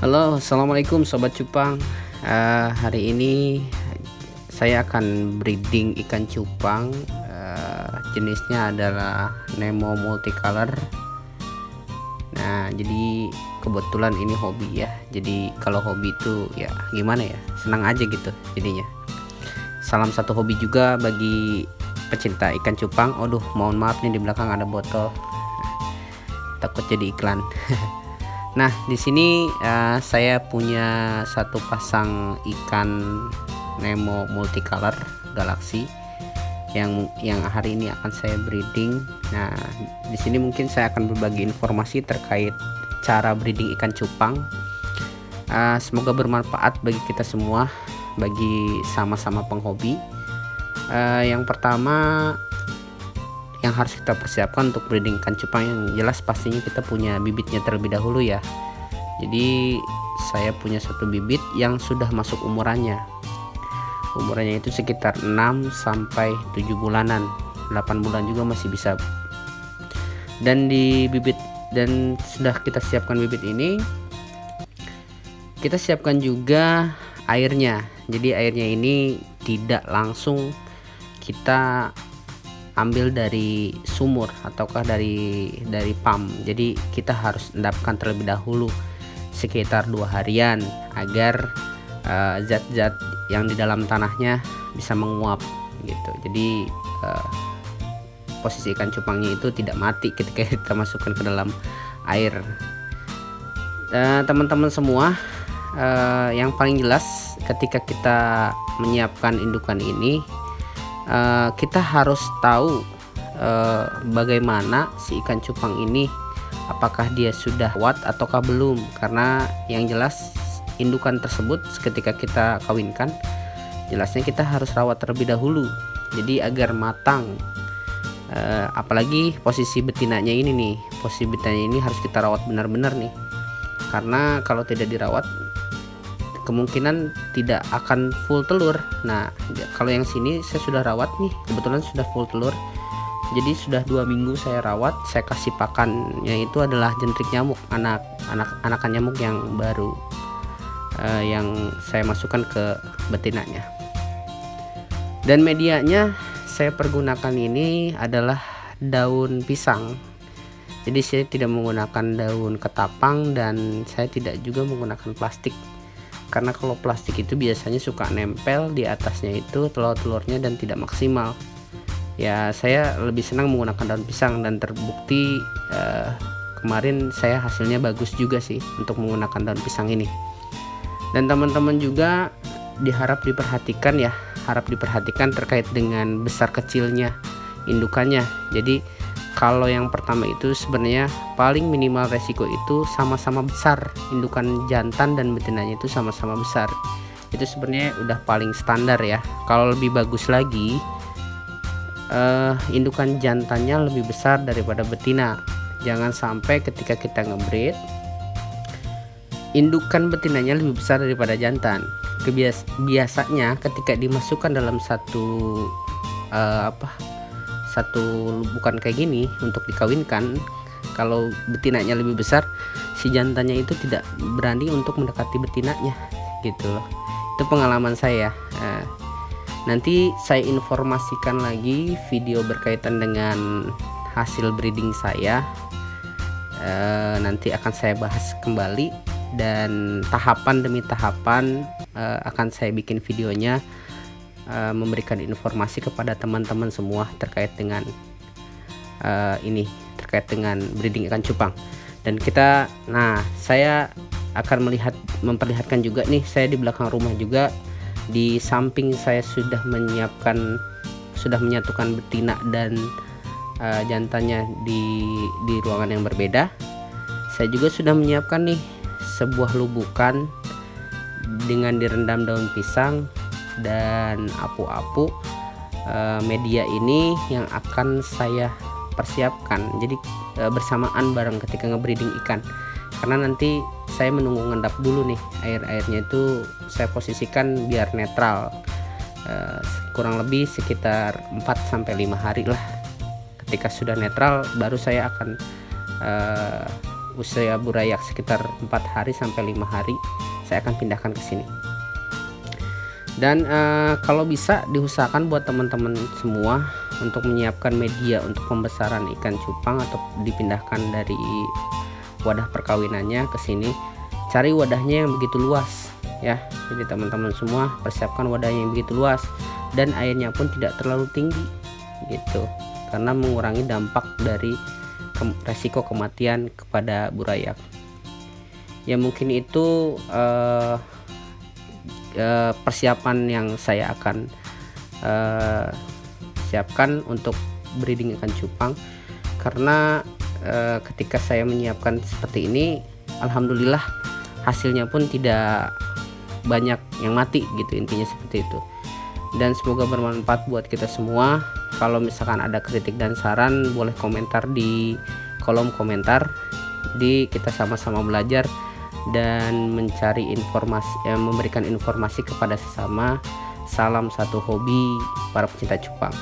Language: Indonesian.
Halo, assalamualaikum Sobat Cupang. Hari ini saya akan breeding ikan cupang. Jenisnya adalah Nemo multicolor. Nah, jadi kebetulan ini hobi ya. Jadi kalau hobi itu ya gimana ya, senang aja gitu jadinya. Salam satu hobi juga bagi pecinta ikan cupang. Aduh, mohon maaf nih, di belakang ada botol, takut jadi iklan. Nah, di sini saya punya satu pasang ikan Nemo multicolor galaksi yang hari ini akan saya breeding. Nah, di sini mungkin saya akan berbagi informasi terkait cara breeding ikan cupang. Semoga bermanfaat bagi kita semua, bagi sama-sama penghobi. Yang pertama yang harus kita persiapkan untuk breeding ikan cupang, yang jelas pastinya kita punya bibitnya terlebih dahulu ya. Jadi saya punya satu bibit yang sudah masuk umurannya itu sekitar 6 sampai 7 bulanan, 8 bulan juga masih bisa. Dan sudah kita siapkan bibit ini, kita siapkan juga airnya. Jadi airnya ini tidak langsung kita ambil dari sumur ataukah dari pump. Jadi kita harus endapkan terlebih dahulu sekitar 2 harian agar zat-zat yang di dalam tanahnya bisa menguap gitu. Jadi posisi ikan cupangnya itu tidak mati ketika kita masukkan ke dalam air. Teman-teman semua, yang paling jelas ketika kita menyiapkan indukan ini, kita harus tahu bagaimana si ikan cupang ini, apakah dia sudah kuat ataukah belum. Karena yang jelas indukan tersebut ketika kita kawinkan, jelasnya kita harus rawat terlebih dahulu, jadi agar matang. Apalagi posisi betinanya ini nih, posisi betinanya ini harus kita rawat benar-benar nih, karena kalau tidak dirawat kemungkinan tidak akan full telur. Nah, kalau yang sini saya sudah rawat nih, kebetulan sudah full telur. Jadi sudah 2 minggu saya rawat. Saya kasih pakannya itu adalah jentik nyamuk, anakan nyamuk yang baru, yang saya masukkan ke betinanya. Dan medianya saya pergunakan ini adalah daun pisang. Jadi saya tidak menggunakan daun ketapang dan saya tidak juga menggunakan plastik. Karena kalau plastik itu biasanya suka nempel di atasnya itu telur-telurnya dan tidak maksimal. Ya, saya lebih senang menggunakan daun pisang, dan terbukti kemarin saya hasilnya bagus juga sih untuk menggunakan daun pisang ini. Dan teman-teman juga diperhatikan terkait dengan besar kecilnya indukannya. Jadi kalau yang pertama itu sebenarnya paling minimal resiko itu sama-sama besar, indukan jantan dan betinanya itu sama-sama besar. Itu sebenarnya udah paling standar ya. Kalau lebih bagus lagi, indukan jantannya lebih besar daripada betina. Jangan sampai ketika kita ngebreed, indukan betinanya lebih besar daripada jantan. Biasanya ketika dimasukkan dalam satu bukan kayak gini untuk dikawinkan, kalau betinanya lebih besar, si jantannya itu tidak berani untuk mendekati betinanya gitu loh. Itu pengalaman saya. Nanti saya informasikan lagi video berkaitan dengan hasil breeding saya. Nanti akan saya bahas kembali, dan tahapan demi tahapan akan saya bikin videonya, memberikan informasi kepada teman-teman semua terkait dengan terkait dengan breeding ikan cupang. Dan saya akan memperlihatkan juga nih, saya di belakang rumah juga, di samping saya sudah menyatukan betina dan jantannya di ruangan yang berbeda. Saya juga sudah menyiapkan nih sebuah lubukan dengan direndam daun pisang dan apu-apu. Media ini yang akan saya persiapkan, jadi bersamaan bareng ketika ngebreeding ikan. Karena nanti saya menunggu ngendap dulu nih, airnya itu saya posisikan biar netral, kurang lebih sekitar 4-5 hari lah. Ketika sudah netral, baru saya akan usia burayak sekitar 4 hari sampai 5 hari saya akan pindahkan ke sini. Dan kalau bisa diusahakan buat teman-teman semua untuk menyiapkan media untuk pembesaran ikan cupang atau dipindahkan dari wadah perkawinannya ke sini. Cari wadahnya yang begitu luas ya. Jadi teman-teman semua persiapkan wadahnya yang begitu luas dan airnya pun tidak terlalu tinggi gitu, karena mengurangi dampak dari resiko kematian kepada burayak. Ya mungkin itu persiapan yang saya akan siapkan untuk breeding ikan cupang. Karena ketika saya menyiapkan seperti ini, alhamdulillah hasilnya pun tidak banyak yang mati gitu, intinya seperti itu. Dan semoga bermanfaat buat kita semua. Kalau misalkan ada kritik dan saran, boleh komentar di kolom komentar. Di kita sama-sama belajar dan mencari informasi, memberikan informasi kepada sesama. Salam satu hobi para pecinta cupang.